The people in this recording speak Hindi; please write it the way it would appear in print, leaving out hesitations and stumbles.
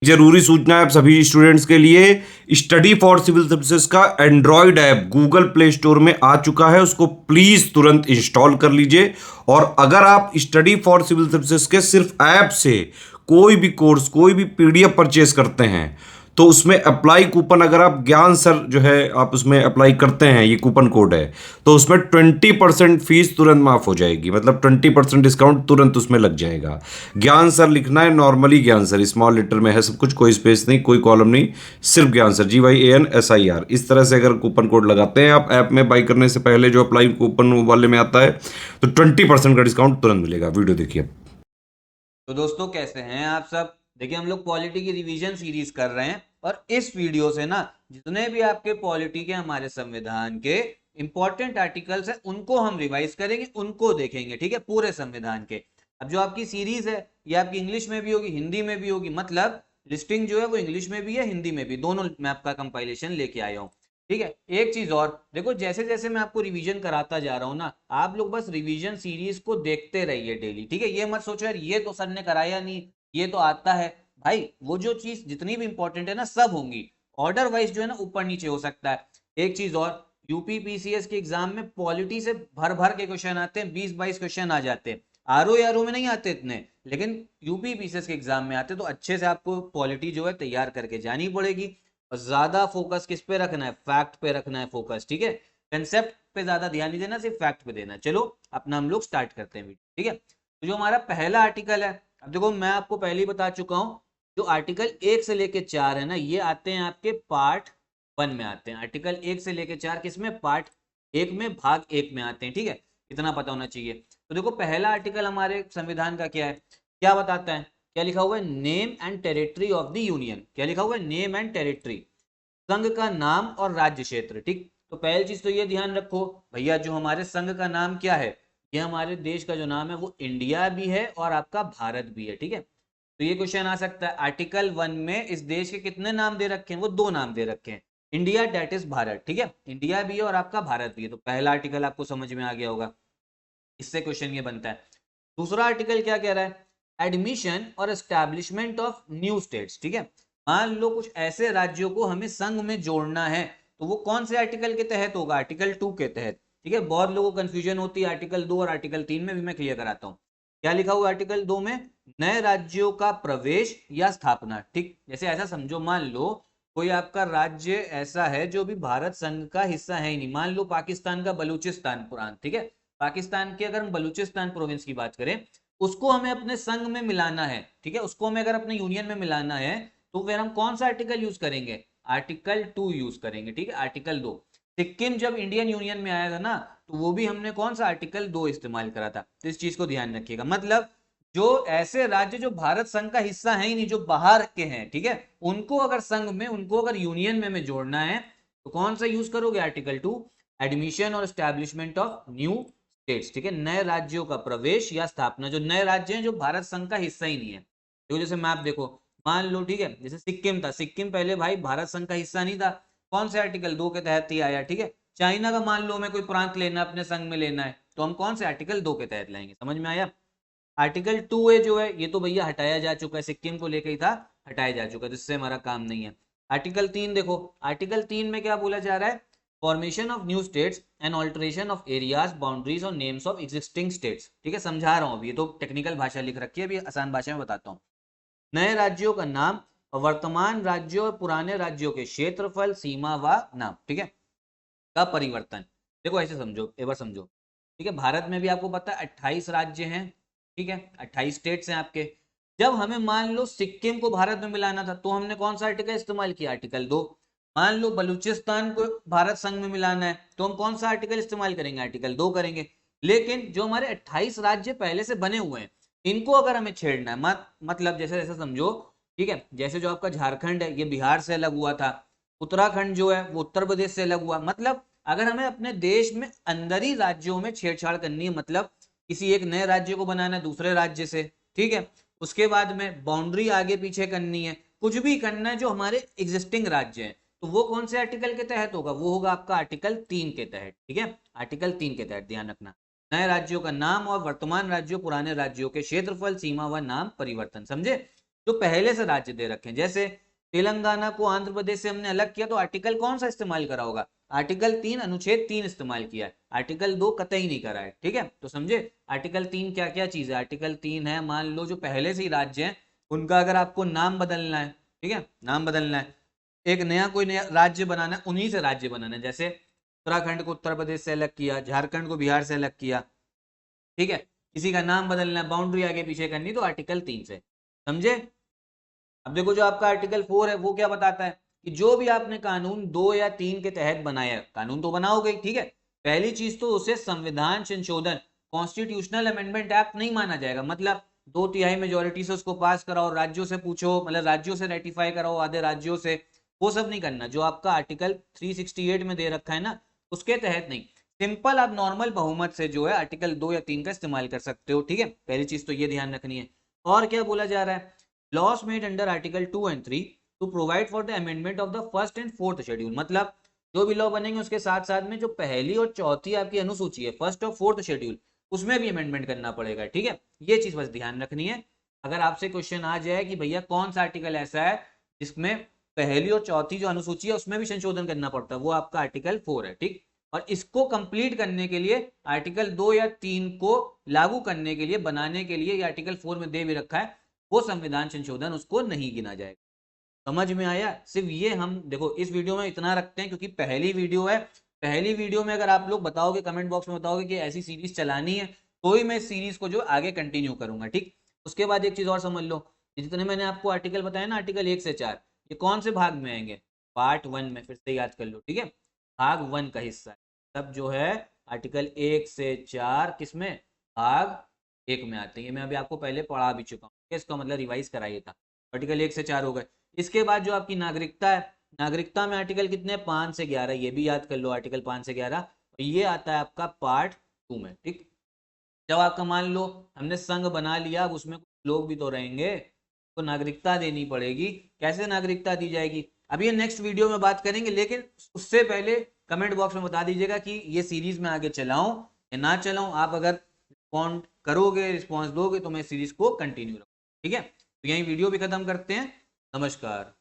जरूरी सूचना है आप सभी स्टूडेंट्स के लिए, स्टडी फॉर सिविल सर्विसेज का Android app Google play store में आ चुका है, उसको प्लीज तुरंत इंस्टॉल कर लीजिए। और अगर आप स्टडी फॉर सिविल सर्विसेज के सिर्फ ऐप से कोई भी कोर्स, कोई भी पीडीएफ परचेज करते हैं तो उसमें अप्लाई कूपन, अगर आप ज्ञान सर जो है आप उसमें अप्लाई करते हैं, ये कूपन कोड है, तो उसमें 20% फीस तुरंत माफ हो जाएगी, मतलब 20% डिस्काउंट तुरंत उसमें लग जाएगा। ज्ञान सर लिखना है, नॉर्मली ज्ञान सर स्मॉल लेटर में है सब कुछ, कोई स्पेस नहीं, कोई कॉलम नहीं, सिर्फ ज्ञान सर GYANSIR। इस तरह से अगर कूपन कोड लगाते हैं आप ऐप में बाई करने से पहले, जो अप्लाई कूपन वाले में आता है, तो 20% का डिस्काउंट तुरंत मिलेगा। वीडियो देखिए। तो दोस्तों कैसे हैं आप सब। देखिए हम लोग पॉलिटी की रिवीजन सीरीज कर रहे हैं और इस वीडियो से ना जितने भी आपके पॉलिटी के, हमारे संविधान के इंपॉर्टेंट आर्टिकल्स हैं उनको हम रिवाइज करेंगे, उनको देखेंगे, ठीक है, पूरे संविधान के। अब जो आपकी सीरीज है ये आपकी इंग्लिश में भी होगी, हिंदी में भी होगी, मतलब लिस्टिंग जो है वो इंग्लिश में भी है, हिंदी में भी, दोनों मैं आपका कंपाइलेशन लेके आया हूँ। ठीक है, एक चीज और देखो, जैसे जैसे मैं आपको रिवीजन कराता जा रहा हूँ ना, आप लोग बस रिवीजन सीरीज को देखते रहिए डेली, ठीक है। ये मत सोचो यार ये तो सर ने कराया नहीं, ये तो आता है। भाई वो जो चीज जितनी भी इंपॉर्टेंट है ना सब होंगी, ऑर्डर वाइज जो है ना ऊपर नीचे हो सकता है। एक चीज और, यूपी पीसीएस के एग्जाम में पॉलिटी से भर भर के क्वेश्चन आते हैं, 20-22 क्वेश्चन आ जाते हैं। आरओ में नहीं आते इतने, लेकिन यूपी पीसीएस के एग्जाम में आते, तो अच्छे से आपको पॉलिटी जो है तैयार करके जानी पड़ेगी। और ज्यादा फोकस किस पे रखना है, फैक्ट पे रखना है फोकस, ठीक है। कंसेप्ट पे ज्यादा ध्यान नहीं देना, सिर्फ फैक्ट पे देना। चलो अपना हम लोग स्टार्ट करते हैं वीडियो, ठीक है। तो जो हमारा पहला आर्टिकल है, अब देखो मैं आपको पहले ही बता चुका हूं, जो आर्टिकल 1 से लेके 4 है ना, ये आते हैं आपके पार्ट 1 में आते हैं। आर्टिकल 1 से लेके 4 किसमें, पार्ट 1 में, भाग 1 में आते हैं, ठीक है। इतना पता होना चाहिए। तो देखो पहला आर्टिकल हमारे संविधान का क्या है, क्या बताता है, क्या लिखा हुआ है, name and territory of the union. क्या लिखा हुआ है, नेम एंड टेरिटरी, संघ का नाम और राज्य क्षेत्र, ठीक। तो पहली चीज तो ये ध्यान रखो भैया, जो हमारे संघ का नाम क्या है, ये हमारे देश का जो नाम है वो इंडिया भी है और आपका भारत भी है, ठीक है। तो ये क्वेश्चन आ सकता है, आर्टिकल 1 में इस देश के कितने नाम दे रखे हैं, वो 2 नाम दे रखे हैं, इंडिया डेट इज भारत, ठीक है, इंडिया भी है और आपका भारत भी है। तो पहला आर्टिकल आपको समझ में आ गया होगा, इससे क्वेश्चन ये बनता है। दूसरा आर्टिकल क्या कह रहा है, एडमिशन और एस्टैब्लिशमेंट ऑफ न्यू स्टेट्स, ठीक है। मान लो कुछ ऐसे राज्यों को हमें संघ में जोड़ना है, तो वो कौन से आर्टिकल के तहत होगा, आर्टिकल 2 के तहत, ठीक है। बहुत लोगों को कंफ्यूजन होती है आर्टिकल 2 और आर्टिकल 3 में, भी मैं क्लियर कराता हूँ। क्या लिखा हुआ आर्टिकल 2 में, नए राज्यों का प्रवेश या स्थापना, ठीक। जैसे ऐसा समझो, मान लो कोई आपका राज्य ऐसा है जो भी भारत संघ का हिस्सा है ही नहीं, मान लो पाकिस्तान का बलूचिस्तान प्रांत, ठीक है। पाकिस्तान के अगर हम बलूचिस्तान प्रोविंस की बात करें, उसको हमें अपने संघ में मिलाना है, ठीक है, उसको हमें अगर अपने यूनियन में मिलाना है, तो फिर हम कौन सा आर्टिकल यूज करेंगे, आर्टिकल 2 यूज करेंगे, ठीक है, आर्टिकल 2। सिक्किम जब इंडियन यूनियन में आया था ना, तो वो भी हमने कौन सा आर्टिकल 2 इस्तेमाल करा था। तो इस चीज को ध्यान रखिएगा, मतलब जो ऐसे राज्य जो भारत संघ का हिस्सा है ही नहीं, जो बाहर के हैं, ठीक है, उनको अगर संघ में, उनको अगर यूनियन में जोड़ना है, तो कौन सा यूज करोगे, आर्टिकल 2, एडमिशन और एस्टैब्लिशमेंट ऑफ न्यू स्टेट्स, ठीक है, नए राज्यों का प्रवेश या स्थापना, जो नए राज्य हैं जो भारत संघ का हिस्सा ही नहीं है। देखो जैसे मैप देखो, मान लो, ठीक है, जैसे सिक्किम था, सिक्किम पहले भाई भारत संघ का हिस्सा नहीं था, कौन से आर्टिकल 2 के तहत ही आया, ठीक है। चाइना का मान लो हमें कोई प्रांत लेना, अपने संघ में लेना है, तो हम कौन से आर्टिकल 2 के तहत लाएंगे, समझ में आया। आर्टिकल 2 ए जो है ये तो भैया हटाया जा चुका है, सिक्किम को लेकर ही था, हटाया जा चुका है, जिससे हमारा काम नहीं है। आर्टिकल 3 देखो, आर्टिकल 3 में क्या बोला जा रहा है, formation of new states and alteration of areas, boundaries और नेम्स ऑफ एग्जिस्टिंग स्टेट्स, ठीक है। समझा रहा हूं, अभी ये तो टेक्निकल भाषा लिख रखी है, अभी आसान भाषा में बताता हूँ। नए राज्यों का नाम और वर्तमान राज्यों और पुराने राज्यों के क्षेत्रफल, सीमा व नाम, ठीक है, का परिवर्तन। देखो ऐसे समझो, एक बार समझो, ठीक है, भारत में भी आपको पता है 28 राज्य हैं, ठीक है, 28 स्टेट्स हैं आपके। जब हमें मान लो सिक्किम को भारत में मिलाना था, तो हमने कौन सा आर्टिकल इस्तेमाल किया, आर्टिकल 2। मान लो बलूचिस्तान को भारत संघ में मिलाना है, तो हम कौन सा आर्टिकल इस्तेमाल करेंगे, आर्टिकल 2 करेंगे। लेकिन जो हमारे 28 राज्य पहले से बने हुए हैं, इनको अगर हमें छेड़ना है, मतलब जैसे जैसे समझो, ठीक है, जैसे जो आपका झारखंड है ये बिहार से अलग हुआ था, उत्तराखंड जो है वो उत्तर प्रदेश से अलग हुआ, मतलब अगर हमें अपने देश में अंदर ही राज्यों में छेड़छाड़ करनी है, मतलब किसी एक नए राज्य को बनाना है दूसरे राज्य से, ठीक है, उसके बाद में बाउंड्री आगे पीछे करनी है, कुछ भी करना है जो हमारे एग्जिस्टिंग राज्य हैं, तो वो कौन से आर्टिकल के तहत होगा, वो होगा आपका आर्टिकल 3 के तहत, ठीक है, आर्टिकल 3 के तहत, ध्यान रखना। नए राज्यों का नाम और वर्तमान राज्यों पुराने राज्यों के क्षेत्रफल, सीमा व नाम परिवर्तन, समझे। जो पहले से राज्य दे रखे हैं। जैसे तेलंगाना को आंध्र प्रदेश से हमने अलग किया तो आर्टिकल कौन सा इस्तेमाल करा होगा? आर्टिकल 3 अनुच्छेद 3 इस्तेमाल किया है, आर्टिकल 2 कतई नहीं करा है। ठीक है, तो समझे आर्टिकल 3 क्या क्या चीज है। आर्टिकल 3 है, मान लो जो पहले से ही राज्य हैं उनका अगर आपको नाम बदलना है, ठीक है, नाम बदलना है, एक नया कोई नया राज्य बनाना है, उन्हीं से राज्य बनाना है। जैसे उत्तराखंड को उत्तर प्रदेश से अलग किया, झारखंड को बिहार से अलग किया, ठीक है, किसी का नाम बदलना है, बाउंड्री आगे पीछे करनी, तो आर्टिकल 3 से। समझे? अब देखो जो आपका आर्टिकल 4 है वो क्या बताता है कि जो भी आपने कानून 2 या 3 के तहत बनाया है, कानून तो बनाओगे, ठीक है, पहली चीज तो उसे संविधान संशोधन कॉन्स्टिट्यूशनल अमेंडमेंट एक्ट नहीं माना जाएगा। मतलब 2/3 मेजोरिटी से उसको पास कराओ, राज्यों से पूछो, मतलब राज्यों से रेटिफाई कराओ, आधे राज्यों से, वो सब नहीं करना। जो आपका आर्टिकल 368 में दे रखा है ना, उसके तहत नहीं, सिंपल आप नॉर्मल बहुमत से जो है आर्टिकल 2 या 3 का इस्तेमाल कर सकते हो। ठीक है, पहली चीज तो ये ध्यान रखनी है। और क्या बोला जा रहा है? Laws made under article 2 and 3 to provide for the amendment of the first and fourth schedule. मतलब जो भी लॉ बनेंगे उसके साथ साथ में जो पहली और चौथी आपकी अनुसूची है, फर्स्ट और फोर्थ शेड्यूल, उसमें भी अमेंडमेंट करना पड़ेगा। ठीक है, ये चीज बस ध्यान रखनी है। अगर आपसे क्वेश्चन आ जाए कि भैया कौन सा आर्टिकल ऐसा है जिसमें पहली और चौथी जो अनुसूची है उसमें भी संशोधन करना पड़ता है, वो आपका आर्टिकल 4 है। ठीक, और इसको कंप्लीट करने के लिए आर्टिकल 2 या 3 को लागू करने के लिए, बनाने के लिए, ये आर्टिकल 4 में दे भी रखा है, वो संविधान संशोधन उसको नहीं गिना जाएगा। समझ में आया? सिर्फ ये हम देखो इस वीडियो में इतना रखते हैं क्योंकि पहली वीडियो है। पहली वीडियो में अगर आप लोग बताओगे, कमेंट बॉक्स में बताओगे कि ऐसी सीरीज चलानी है, तो ही मैं इस सीरीज को जो आगे कंटिन्यू करूंगा। ठीक, उसके बाद एक चीज और समझ लो, जितने मैंने आपको आर्टिकल बताया ना, आर्टिकल 1 से 4, ये कौन से भाग में आएंगे? पार्ट 1 में, फिर से याद कर लो। ठीक है, भाग 1 का हिस्सा है। तब जो है आर्टिकल 1 से 4 किसमें? भाग 1 में आते हैं। ये मैं अभी आपको पहले पढ़ा भी चुका हूँ, इसका मतलब रिवाइज कराइए था। आर्टिकल 1 से 4 हो गए। इसके बाद जो आपकी नागरिकता है, नागरिकता में आर्टिकल कितने? 5 से 11, ये भी याद कर लो, आर्टिकल 5 से 11। और ये आता है आपका पार्ट 2 में। ठीक, जब आपका मान लो हमने संघ बना लिया, अब उसमें कुछ लोग भी तो रहेंगे, तो नागरिकता देनी पड़ेगी। कैसे नागरिकता दी जाएगी, अब ये नेक्स्ट वीडियो में बात करेंगे, लेकिन उससे पहले कमेंट बॉक्स में बता दीजिएगा कि ये सीरीज में आगे चलाऊं या ना चलाऊं। आप अगर रिस्पॉन्ड करोगे, रिस्पॉन्स दोगे, तो मैं सीरीज को कंटिन्यू रखूँ। ठीक है, तो यही वीडियो भी खत्म करते हैं। नमस्कार।